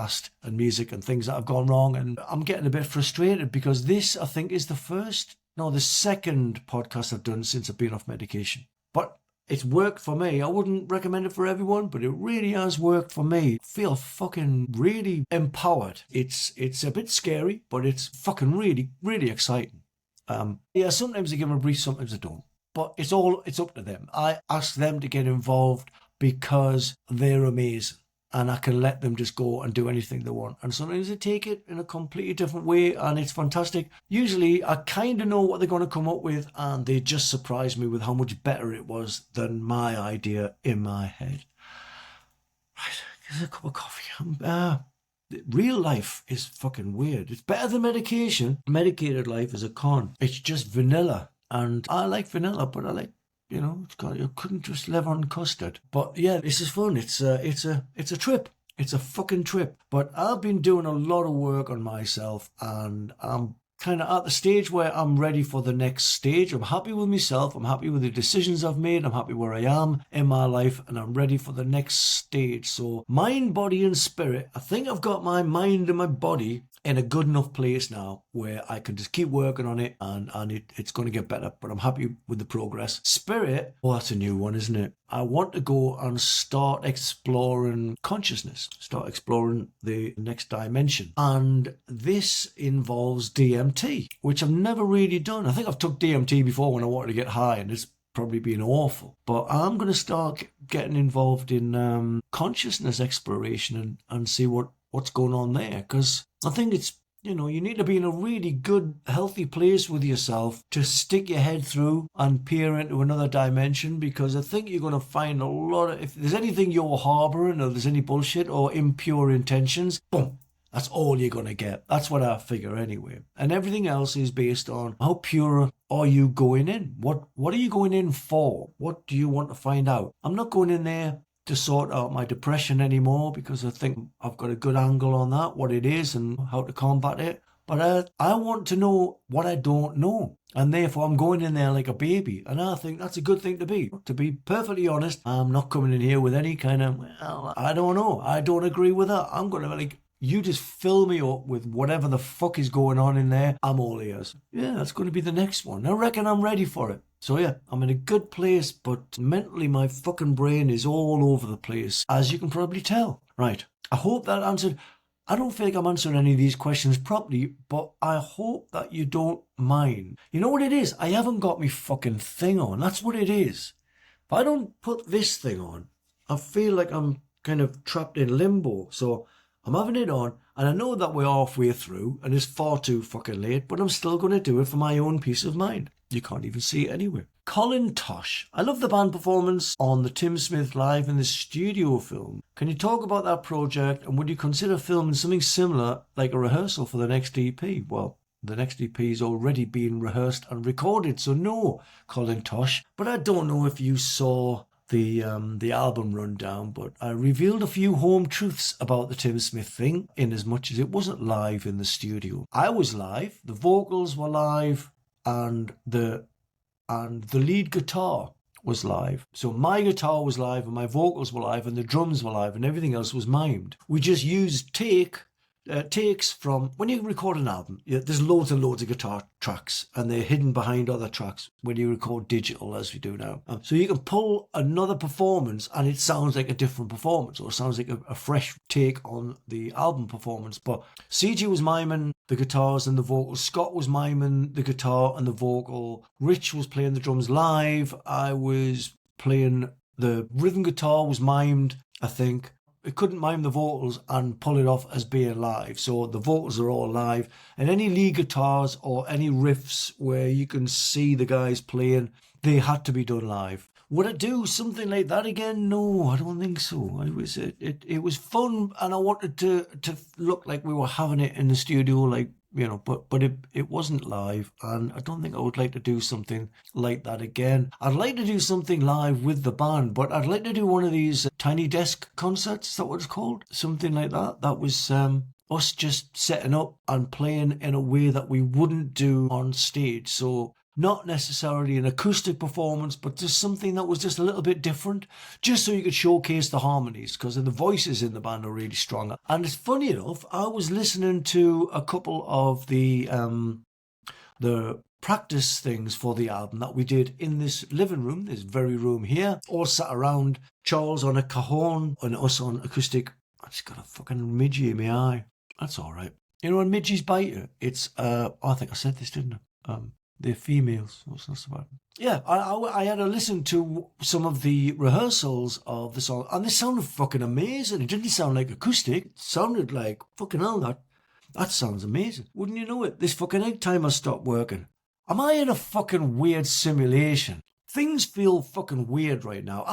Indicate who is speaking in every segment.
Speaker 1: podcast and music and things that have gone wrong. And I'm getting a bit frustrated because this, I think, is the second podcast I've done since I've been off medication. But it's worked for me. I wouldn't recommend it for everyone, but it really has worked for me. I feel fucking really empowered. It's a bit scary, but it's fucking really, really exciting. Sometimes I give them a brief, sometimes I don't. But it's up to them. I ask them to get involved because they're amazing. And I can let them just go and do anything they want. And sometimes they take it in a completely different way, and it's fantastic. Usually, I kind of know what they're going to come up with, and they just surprise me with how much better it was than my idea in my head. Right, here's a cup of coffee. Real life is fucking weird. It's better than medication. Medicated life is a con. It's just vanilla. And I like vanilla, but I like, you couldn't just live on custard. But yeah, this is fun. It's a trip. It's a fucking trip. But I've been doing a lot of work on myself, and I'm kind of at the stage where I'm ready for the next stage. I'm happy with myself. I'm happy with the decisions I've made. I'm happy where I am in my life, and I'm ready for the next stage. So mind, body, and spirit. I think I've got my mind and my body in a good enough place now where I can just keep working on it, and it's going to get better, but I'm happy with the progress. Spirit, that's a new one, isn't it? I want to go and start exploring consciousness, start exploring the next dimension. And this involves DMT, which I've never really done. I think I've took DMT before when I wanted to get high, and it's probably been awful. But I'm going to start getting involved in consciousness exploration and see what's going on there, because I think it's, you need to be in a really good, healthy place with yourself to stick your head through and peer into another dimension, because I think you're going to find a lot of, if there's anything you're harboring or there's any bullshit or impure intentions, boom, that's all you're going to get. That's what I figure anyway. And everything else is based on how pure are you going in? What are you going in for? What do you want to find out? I'm not going in there to sort out my depression anymore, because I think I've got a good angle on that, what it is and how to combat it. But I want to know what I don't know, and therefore I'm going in there like a baby, and I think that's a good thing to be. To be perfectly honest, I'm not coming in here with any kind of, I don't know, I don't agree with that. I'm going to you just fill me up with whatever the fuck is going on in there. I'm all ears. Yeah, that's going to be the next one. I reckon I'm ready for it. So yeah, I'm in a good place, but mentally my fucking brain is all over the place, as you can probably tell. Right, I hope that answered. I don't feel like I'm answering any of these questions properly, but I hope that you don't mind. You know what it is? I haven't got my fucking thing on. That's what it is. If I don't put this thing on, I feel like I'm kind of trapped in limbo. So I'm having it on, and I know that we're halfway through, and it's far too fucking late, but I'm still going to do it for my own peace of mind. You can't even see it anywhere. Colin Tosh. I love the band performance on the Tim Smith Live in the Studio film. Can you talk about that project, and would you consider filming something similar, like a rehearsal for the next EP? Well, the next EP is already being rehearsed and recorded, so no, Colin Tosh. But I don't know if you saw the album rundown, but I revealed a few home truths about the Tim Smith thing, in as much as it wasn't live in the studio. I was live, the vocals were live, and the lead guitar was live. So my guitar was live and my vocals were live and the drums were live and everything else was mimed. We just used takes from, when you record an album, there's loads and loads of guitar tracks and they're hidden behind other tracks when you record digital, as we do now. So you can pull another performance and it sounds like a different performance, or it sounds like a fresh take on the album performance. But CG was miming the guitars and the vocals, Scott was miming the guitar and the vocal, Rich was playing the drums live, I was playing the rhythm guitar, was mimed, I think. It couldn't mime the vocals and pull it off as being live. So the vocals are all live. And any lead guitars or any riffs where you can see the guys playing, they had to be done live. Would I do something like that again? No, I don't think so. It was fun, and I wanted to look like we were having it in the studio, like, but it wasn't live, and I don't think I would like to do something like that again. I'd like to do something live with the band, but I'd like to do one of these tiny desk concerts. Is that what it's called? Something like that. That was us just setting up and playing in a way that we wouldn't do on stage. So not necessarily an acoustic performance, but just something that was just a little bit different, just so you could showcase the harmonies, because the voices in the band are really strong. And it's funny enough, I was listening to a couple of the practice things for the album that we did in this living room, this very room here, all sat around, Charles on a cajon and us on acoustic. I just got a fucking midgie in my eye. That's all right. You know, when midgies bite you, it's, I think I said this, didn't I? They're females. What's that about? Yeah, I had to listen to some of the rehearsals of the song, and they sounded fucking amazing. It didn't sound like acoustic. It sounded like, fucking hell, that sounds amazing. Wouldn't you know it? This fucking egg timer stopped working. Am I in a fucking weird simulation? Things feel fucking weird right now.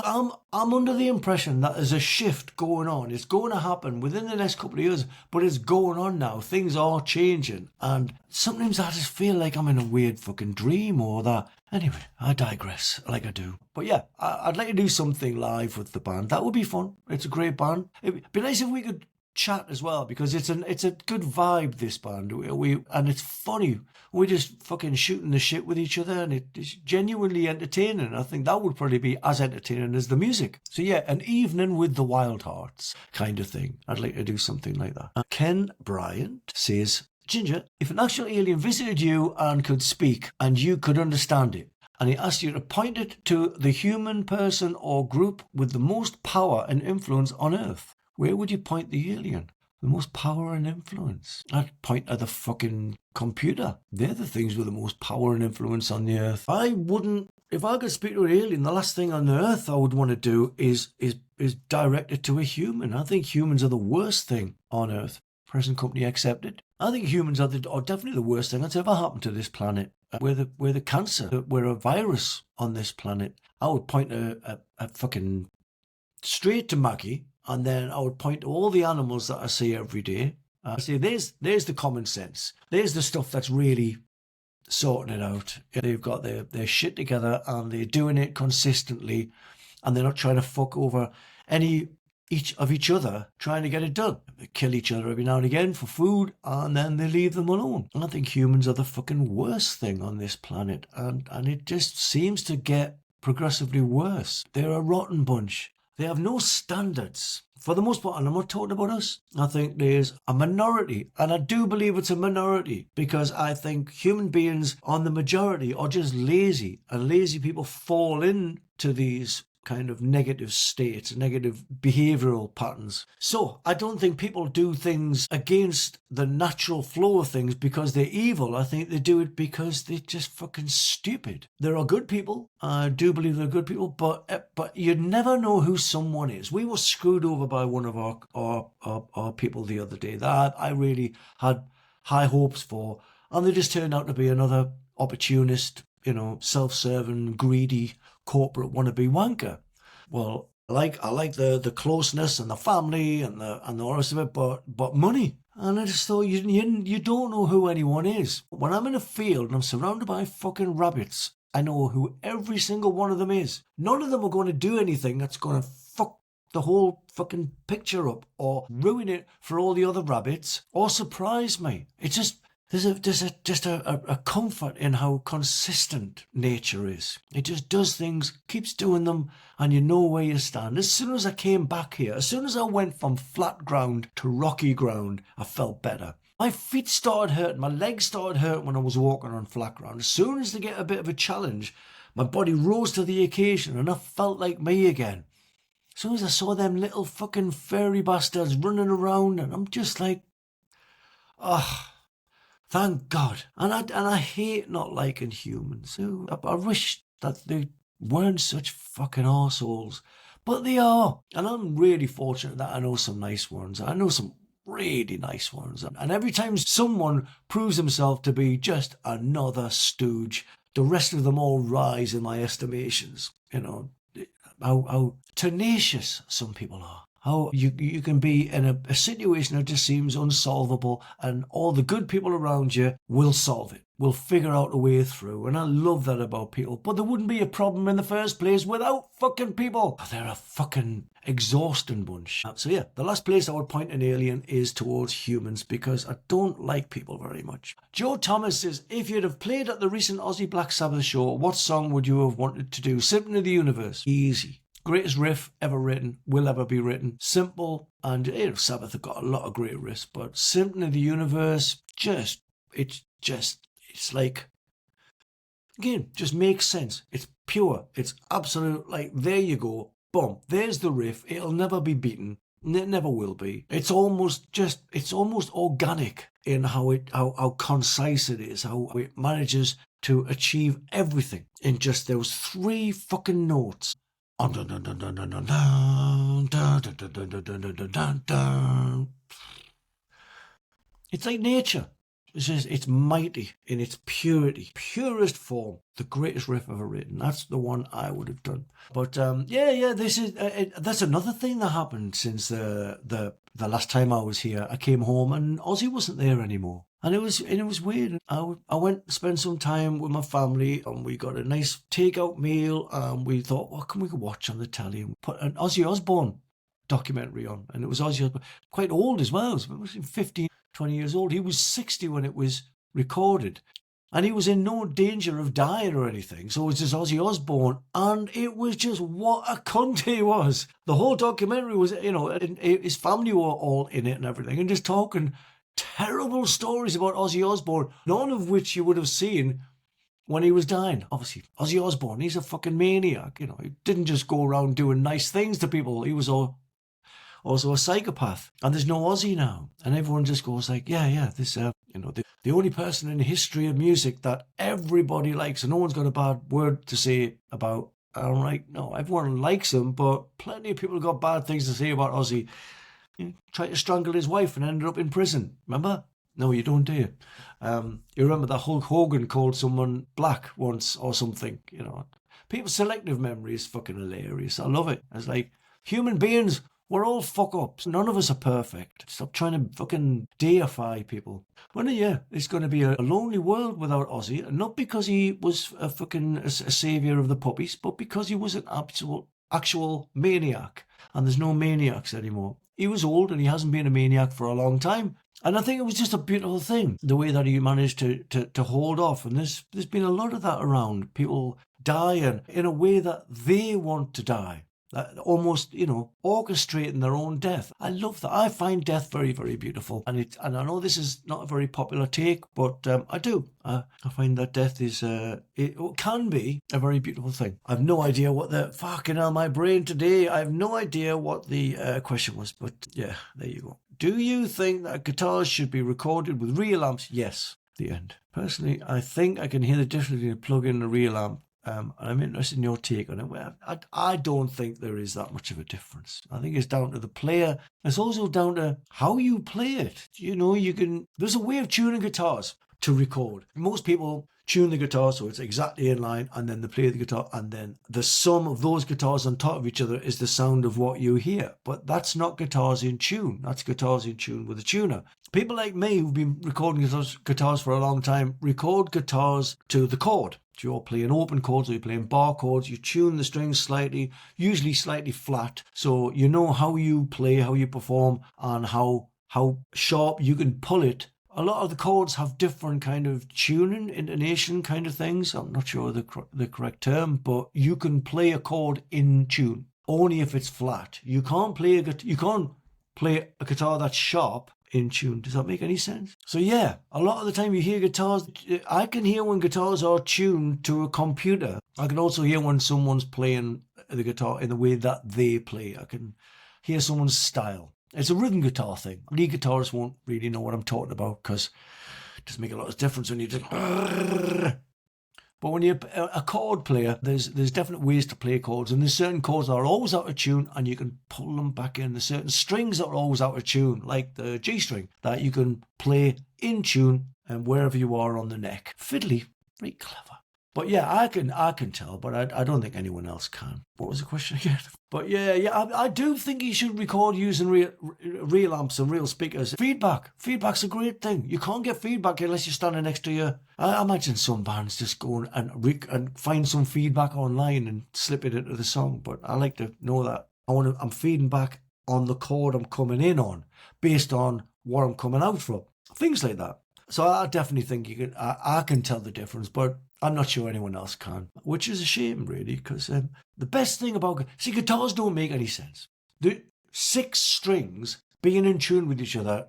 Speaker 1: I'm under the impression that there's a shift going on. It's going to happen within the next couple of years, but it's going on now. Things are changing. And sometimes I just feel like I'm in a weird fucking dream or that. Anyway, I digress, like I do. But yeah, I'd like to do something live with the band. That would be fun. It's a great band. It'd be nice if we could chat as well, because it's a good vibe, this band, and it's funny. We're just fucking shooting the shit with each other, and it's genuinely entertaining. I think that would probably be as entertaining as the music. So yeah, an evening with the Wildhearts kind of thing. I'd like to do something like that. Ken Bryant says, Ginger, if an actual alien visited you and could speak and you could understand it, and he asked you to point it to the human person or group with the most power and influence on Earth, where would you point the alien? The most power and influence? I'd point at the fucking computer. They're the things with the most power and influence on the Earth. If I could speak to an alien, the last thing on the Earth I would want to do is direct it to a human. I think humans are the worst thing on Earth, present company accepted. I think humans are definitely the worst thing that's ever happened to this planet. We're the cancer. We're a virus on this planet. I would point a fucking straight to Maggie, and then I would point to all the animals that I see every day. I say, there's the common sense. There's the stuff that's really sorting it out. They've got their shit together, and they're doing it consistently, and they're not trying to fuck over each other, trying to get it done. They kill each other every now and again for food, and then they leave them alone. And I think humans are the fucking worst thing on this planet, and it just seems to get progressively worse. They're a rotten bunch. They have no standards, for the most part, and I'm not talking about us. I think there's a minority, and I do believe it's a minority, because I think human beings on the majority are just lazy, and lazy people fall into these kind of negative states, negative behavioural patterns. So I don't think people do things against the natural flow of things because they're evil. I think they do it because they're just fucking stupid. There are good people. I do believe there are good people, but you never know who someone is. We were screwed over by one of our people the other day that I really had high hopes for, and they just turned out to be another opportunist, self-serving, greedy, corporate wannabe wanker. Well, I like the closeness and the family and the rest of it, but money. And I just thought, you don't know who anyone is. When I'm in a field and I'm surrounded by fucking rabbits, I know who every single one of them is. None of them are going to do anything that's going to fuck the whole fucking picture up, or ruin it for all the other rabbits, or surprise me. It's just, There's a comfort in how consistent nature is. It just does things, keeps doing them, and you know where you stand. As soon as I came back here, as soon as I went from flat ground to rocky ground, I felt better. My feet started hurting, my legs started hurting when I was walking on flat ground. As soon as they get a bit of a challenge, my body rose to the occasion and I felt like me again. As soon as I saw them little fucking furry bastards running around, and I'm just like, thank God. And I hate not liking humans. I wish that they weren't such fucking arseholes. But they are. And I'm really fortunate that I know some nice ones. I know some really nice ones. And every time someone proves himself to be just another stooge, the rest of them all rise in my estimations. How tenacious some people are. How you can be in a situation that just seems unsolvable, and all the good people around you will solve it, will figure out a way through. And I love that about people. But there wouldn't be a problem in the first place without fucking people. They're a fucking exhausting bunch. So yeah, the last place I would point an alien is towards humans, because I don't like people very much. Joe Thomas says, if you'd have played at the recent Aussie Black Sabbath show, what song would you have wanted to do? Symphony of the Universe. Easy. Greatest riff ever written, will ever be written. Simple, and Sabbath have got a lot of great riffs, but Symphony of the Universe, it's like, again, just makes sense. It's pure. It's absolute, like, there you go. Boom. There's the riff. It'll never be beaten. It never will be. It's almost organic in how concise it is, how it manages to achieve everything in just those 3 fucking notes. It's like nature. It's mighty in its purity, purest form. The greatest riff ever written. That's the one I would have done. But this is that's another thing that happened since the last time I was here. I came home and Ozzy wasn't there anymore. And it was weird. I went to spend some time with my family, and we got a nice takeout meal, and we thought, what can we watch on the telly? And we put an Ozzy Osbourne documentary on, and it was Ozzy Osbourne, quite old as well. It was 15, 20 years old. He was 60 when it was recorded, and he was in no danger of dying or anything. So it was just Ozzy Osbourne, and it was just what a cunt he was. The whole documentary was, his family were all in it and everything, and just talking terrible stories about Ozzy Osbourne, none of which you would have seen when he was dying. Obviously, Ozzy Osbourne, he's a fucking maniac. He didn't just go around doing nice things to people. He was also a psychopath. And there's no Ozzy now. And everyone just goes like, this, the only person in the history of music that everybody likes, and no one's got a bad word to say about. I'm like, no, everyone likes him, but plenty of people got bad things to say about Ozzy. He tried to strangle his wife and ended up in prison. Remember? No, you don't, do you? You remember that Hulk Hogan called someone black once or something? People's selective memory is fucking hilarious. I love it. It's like, human beings, we're all fuck ups. None of us are perfect. Stop trying to fucking deify people. Well, yeah, it's going to be a lonely world without Ozzy, and not because he was a fucking a saviour of the puppies, but because he was an actual maniac. And there's no maniacs anymore. He was old, and he hasn't been a maniac for a long time. And I think it was just a beautiful thing, the way that he managed to hold off. And there's been a lot of that around. People dying in a way that they want to die. Almost, orchestrating their own death. I love that. I find death very, very beautiful. And I know this is not a very popular take, but I do. I find that death is, it can be a very beautiful thing. I have no idea what the fucking hell, my brain today. I have no idea what the question was, but yeah, there you go. Do you think that guitars should be recorded with real amps? Yes. The end. Personally, I think I can hear the difference between a plug-in and a real amp. And I'm interested in your take on it. I don't think there is that much of a difference. I think it's down to the player. It's also down to how you play it. There's a way of tuning guitars to record. Most people tune the guitar so it's exactly in line, and then they play the guitar, and then the sum of those guitars on top of each other is the sound of what you hear. But that's not guitars in tune. That's guitars in tune with a tuner. People like me who've been recording guitars for a long time record guitars to the chord. So you're playing open chords or you're playing bar chords. You tune the strings slightly, usually slightly flat. So you know how you play, how you perform, and how sharp you can pull it. A lot of the chords have different kind of tuning, intonation kind of things. I'm not sure the correct term, but you can play a chord in tune only if it's flat. You can't play a guitar that's sharp in tune. Does that make any sense? So yeah, a lot of the time you hear guitars. I can hear when guitars are tuned to a computer. I can also hear when someone's playing the guitar in the way that they play. I can hear someone's style. It's a rhythm guitar thing. Lead guitarists won't really know what I'm talking about because it doesn't make a lot of difference when you just. But when you're a chord player, there's definite ways to play chords, and there's certain chords that are always out of tune, and you can pull them back in. There's certain strings that are always out of tune, like the G string, that you can play in tune and wherever you are on the neck. Fiddly, very clever. But yeah, I can tell, but I don't think anyone else can. What was the question again? But yeah, I do think you should record using real amps and real speakers. Feedback's a great thing. You can't get feedback unless you're standing next to you. I imagine some bands just go and find some feedback online and slip it into the song. But I like to know that I'm feeding back on the chord I'm coming in on, based on what I'm coming out from. Things like that. So I definitely think I can tell the difference, but I'm not sure anyone else can, which is a shame, really, because the best thing about... See, guitars don't make any sense. The 6 strings being in tune with each other,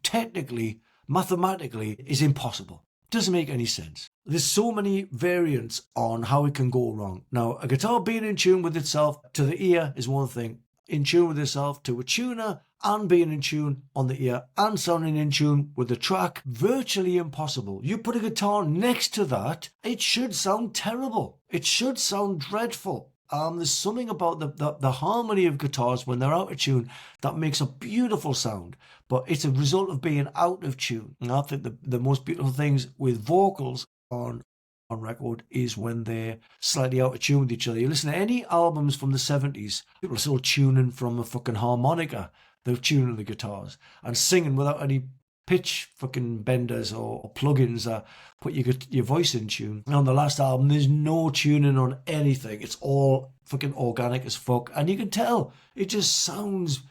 Speaker 1: technically, mathematically, is impossible. Doesn't make any sense. There's so many variants on how it can go wrong. Now, a guitar being in tune with itself to the ear is one thing. In tune with itself to a tuner and being in tune on the ear and sounding in tune with the track, virtually impossible. You put a guitar next to that, it should sound terrible. It should sound dreadful. There's something about the harmony of guitars when they're out of tune that makes a beautiful sound, but it's a result of being out of tune. And I think the most beautiful things with vocals on record is when they're slightly out of tune with each other. You listen to any albums from the 70s, people are still tuning from a fucking harmonica. They're tuning the guitars and singing without any pitch fucking benders or plugins that put your voice in tune. And on the last album, there's no tuning on anything. It's all fucking organic as fuck. And you can tell it just sounds...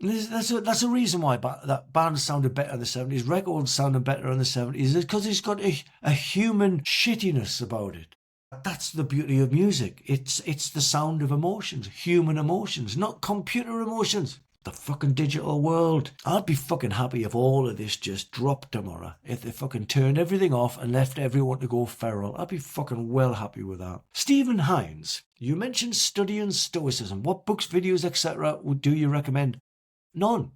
Speaker 1: That's a reason why that band sounded better in the 70s. Records sounded better in the 70s. Because it's got a human shittiness about it. That's the beauty of music. It's the sound of emotions, human emotions, not computer emotions. The fucking digital world. I'd be fucking happy if all of this just dropped tomorrow. If they fucking turned everything off and left everyone to go feral. I'd be fucking well happy with that. Stephen Hines, you mentioned studying Stoicism. What books, videos, etc. do you recommend? None.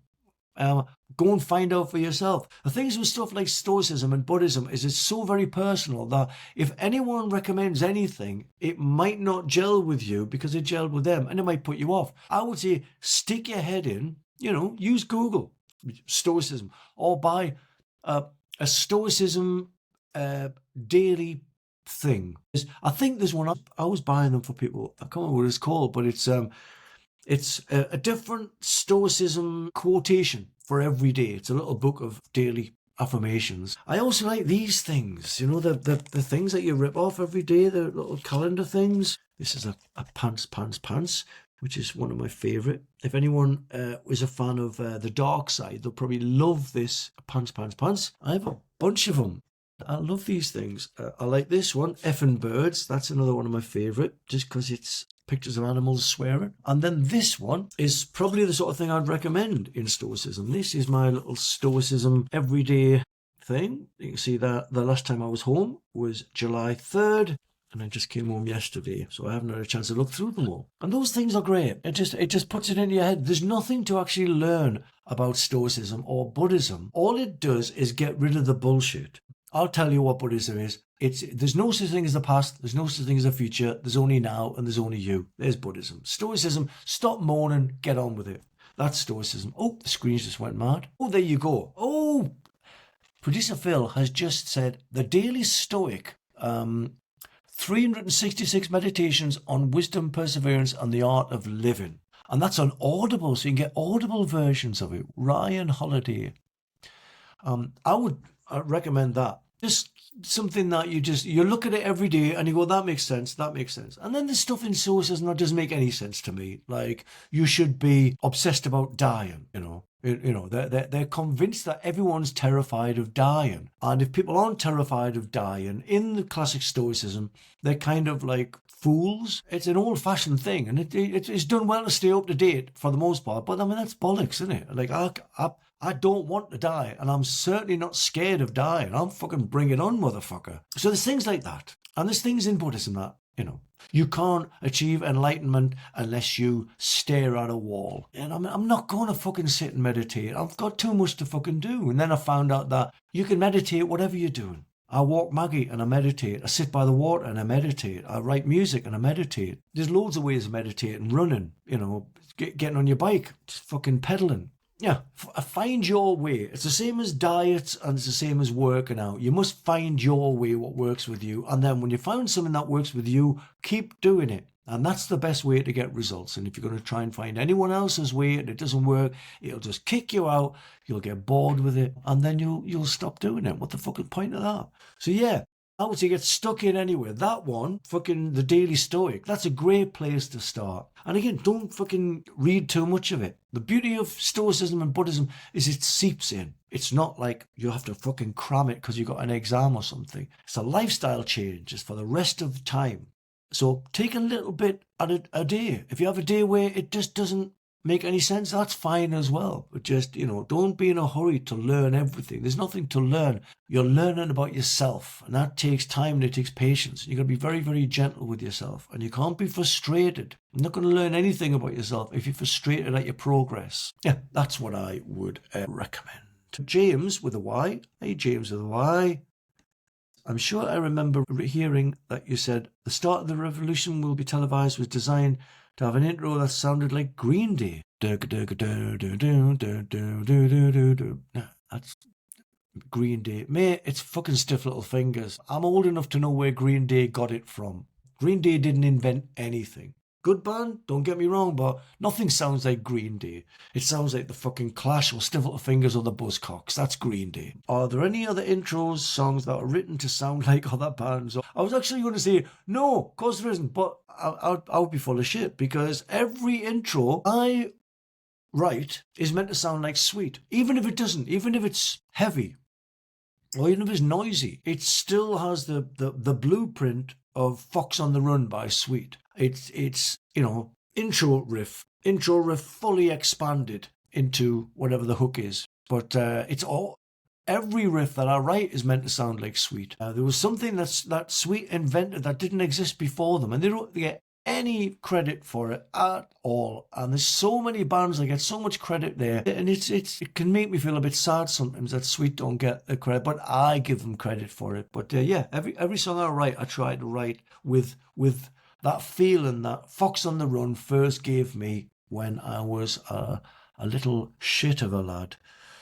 Speaker 1: Go and find out for yourself. The things with stuff like Stoicism and Buddhism is it's so very personal that if anyone recommends anything, it might not gel with you because it gelled with them and it might put you off. I would say stick your head in, use Google Stoicism or buy a Stoicism daily thing. I think there's one, I was buying them for people. I can't remember what it's called, but it's a different Stoicism quotation for every day. It's a little book of daily affirmations. I also like these things, the things that you rip off every day, the little calendar things. This is a pants, which is one of my favourite. If anyone is a fan of The Dark Side, they'll probably love this pants. I have a bunch of them. I love these things. I like this one, Effing Birds. That's another one of my favourite, just because it's pictures of animals swearing. And then this one is probably the sort of thing I'd recommend in Stoicism. This is my little Stoicism everyday thing. You can see that the last time I was home was July 3rd. And I just came home yesterday, so I haven't had a chance to look through them all. And those things are great. It just puts it into your head. There's nothing to actually learn about Stoicism or Buddhism. All it does is get rid of the bullshit. I'll tell you what Buddhism is. There's no such thing as the past, there's no such thing as the future, there's only now and there's only you. There's Buddhism. Stoicism, stop moaning, get on with it. That's Stoicism. Oh, the screens just went mad. Oh, there you go. Oh, producer Phil has just said the Daily Stoic, 366 meditations on wisdom, perseverance and the art of living. And that's on Audible, so you can get Audible versions of it. Ryan Holiday. I would recommend that. Just something that you look at it every day and you go, that makes sense. And then there's stuff in Stoicism that doesn't make any sense to me. Like, you should be obsessed about dying, They're convinced that everyone's terrified of dying. And if people aren't terrified of dying, in the classic Stoicism, they're kind of like fools. It's an old-fashioned thing, and it's done well to stay up to date for the most part. But I mean, that's bollocks, isn't it? Like, I don't want to die, and I'm certainly not scared of dying. I'm fucking bring it on, motherfucker. So there's things like that. And there's things in Buddhism that, you can't achieve enlightenment unless you stare at a wall. And I'm not going to fucking sit and meditate. I've got too much to fucking do. And then I found out that you can meditate whatever you're doing. I walk Maggie and I meditate. I sit by the water and I meditate. I write music and I meditate. There's loads of ways of meditating, running, getting on your bike, just fucking pedaling. Yeah, find your way. It's the same as diet and it's the same as working out. You must find your way, what works with you. And then when you find something that works with you, keep doing it. And that's the best way to get results. And if you're going to try and find anyone else's way and it doesn't work, it'll just kick you out. You'll get bored with it, and then you'll stop doing it. What the fucking point of that? So yeah, I would say get stuck in anywhere. That one, fucking the Daily Stoic, that's a great place to start. And again, don't fucking read too much of it. The beauty of Stoicism and Buddhism is it seeps in. It's not like you have to fucking cram it because you got an exam or something. It's a lifestyle change. It's for the rest of the time. So take a little bit at a day. If you have a day where it just doesn't make any sense, that's fine as well. But just, don't be in a hurry to learn everything. There's nothing to learn. You're learning about yourself, and that takes time and it takes patience. You've got to be very, very gentle with yourself, and you can't be frustrated. You're not going to learn anything about yourself if you're frustrated at your progress. Yeah, that's what I would recommend. James with a Y. Hey, James with a Y. I'm sure I remember hearing that you said the start of the revolution will be televised was designed to have an intro that sounded like Green Day. That's Green Day. Mate, it's fucking Stiff Little Fingers. I'm old enough to know where Green Day got it from. Green Day didn't invent anything. Good band, don't get me wrong, but nothing sounds like Green Day. It sounds like the fucking Clash or Stiff Little Fingers or the Buzzcocks. That's Green Day. Are there any other intros, songs that are written to sound like other bands? I was actually going to say, no, of course there isn't, but I would be full of shit because every intro I write is meant to sound like Sweet. Even if it doesn't, even if it's heavy, or even if it's noisy, it still has the blueprint of Fox on the Run by Sweet. It's intro riff fully expanded into whatever the hook is. But every riff that I write is meant to sound like Sweet. There was something that Sweet invented that didn't exist before them, and they don't get any credit for it at all. And there's so many bands that get so much credit there, and it can make me feel a bit sad sometimes that Sweet don't get the credit, but I give them credit for it. But yeah, every song I write, I try to write with that feeling that Fox on the Run first gave me when I was a little shit of a lad.